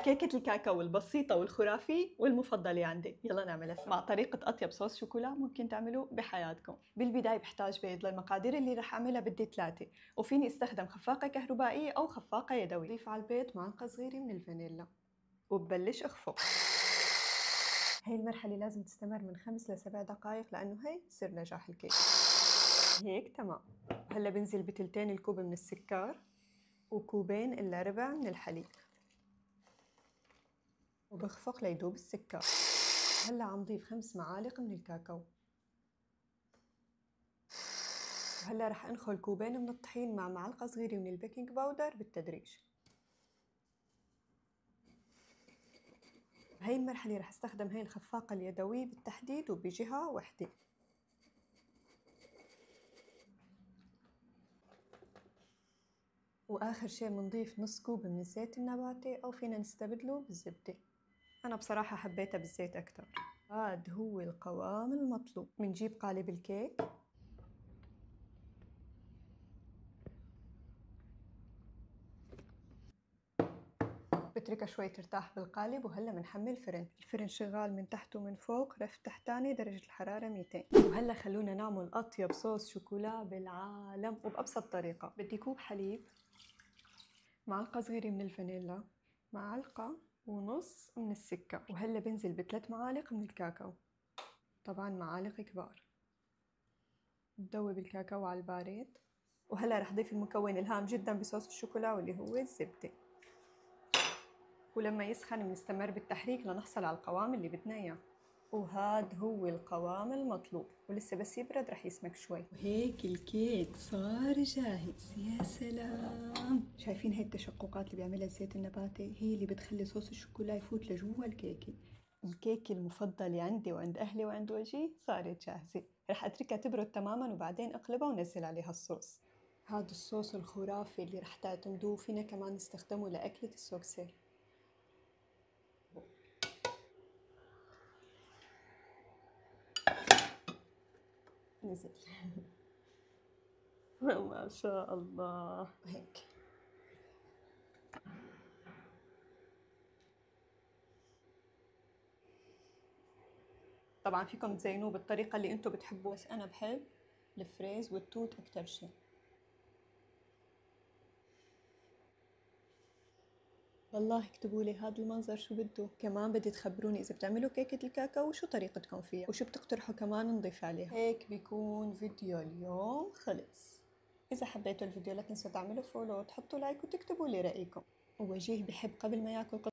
كيكة الكاكاو البسيطة والخرافية والمفضلة عندي، يلا نعملها مع طريقة أطيب صوص شوكولا ممكن تعملوه بحياتكم. بالبداية بحتاج بيض، للمقادير اللي رح أعملها بدي 3، وفيني استخدم خفاقة كهربائية أو خفاقة يدوية. ضيف على البيض معلقة صغيرة من الفانيلا وببلش أخفق. هاي المرحلة لازم تستمر من 5 ل 7 دقائق لأنه هي سر نجاح الكيك. هيك تمام. هلا بنزل بتلتين الكوب من السكر وكوبين إلا ربع من الحليب وبخفق ليدوب السكر. هلا عم ضيف 5 معالق من الكاكاو، وهلا رح انخل كوبين من الطحين مع معلقة صغيرة من البيكنج باودر بالتدريج. بهي المرحلة رح استخدم هي الخفاقة اليدوية بالتحديد وبجهة وحدة. واخر شي بنضيف نص كوب من الزيت النباتي او فينا نستبدله بالزبدة، انا بصراحة حبيتها بالزيت اكتر. هاد هو القوام المطلوب. بنجيب قالب الكيك بتركها شوي ترتاح بالقالب، وهلا بنحمل الفرن شغال من تحت ومن فوق، رف تحتاني درجة الحرارة 200. وهلا خلونا نعمل أطيب صوص شوكولا بالعالم وبأبسط طريقة. بدي كوب حليب، معلقة صغيرة من الفانيلا، معلقة ونص من السكر، وهلا بنزل ب3 معالق من الكاكاو، طبعا معالق كبار. بدوب الكاكاو على البارد، وهلا رح ضيف المكون الهام جدا بصوص الشوكولا واللي هو الزبدة، ولما يسخن بنستمر بالتحريك لنحصل على القوام اللي بدنا اياه. وهذا هو القوام المطلوب، ولسه بس يبرد رح يسمك شوي. وهيك الكيك صار جاهز. يا سلام، شايفين هاي التشققات اللي بيعملها الزيت النباتي؟ هي اللي بتخلي صوص الشوكولا يفوت لجوا الكيكة. الكيكة المفضلة عندي وعند أهلي وعند وجهي صارت جاهزة. رح أتركها تبرد تماما وبعدين أقلبها ونزل عليها الصوص. هذا الصوص الخرافي اللي رح تعتمدوه، فينا كمان نستخدمه لأكلة السوكسي. نزل. ما شاء الله. هيك طبعا فيكم تزينوه بالطريقة اللي انتم بتحبوها، بس انا بحب الفريز والتوت اكتر شيء. والله اكتبوا لي هذا المنظر شو بده. كمان بدي تخبروني اذا بتعملوا كيكة الكاكاو وشو طريقتكم فيها، وشو بتقترحوا كمان نضيف عليها. هيك بيكون فيديو اليوم خلص. اذا حبيتوا الفيديو لا تنسوا تعملوا فولو وتحطوا لايك وتكتبوا لي رأيكم. ووجيه بحب قبل ما ياكل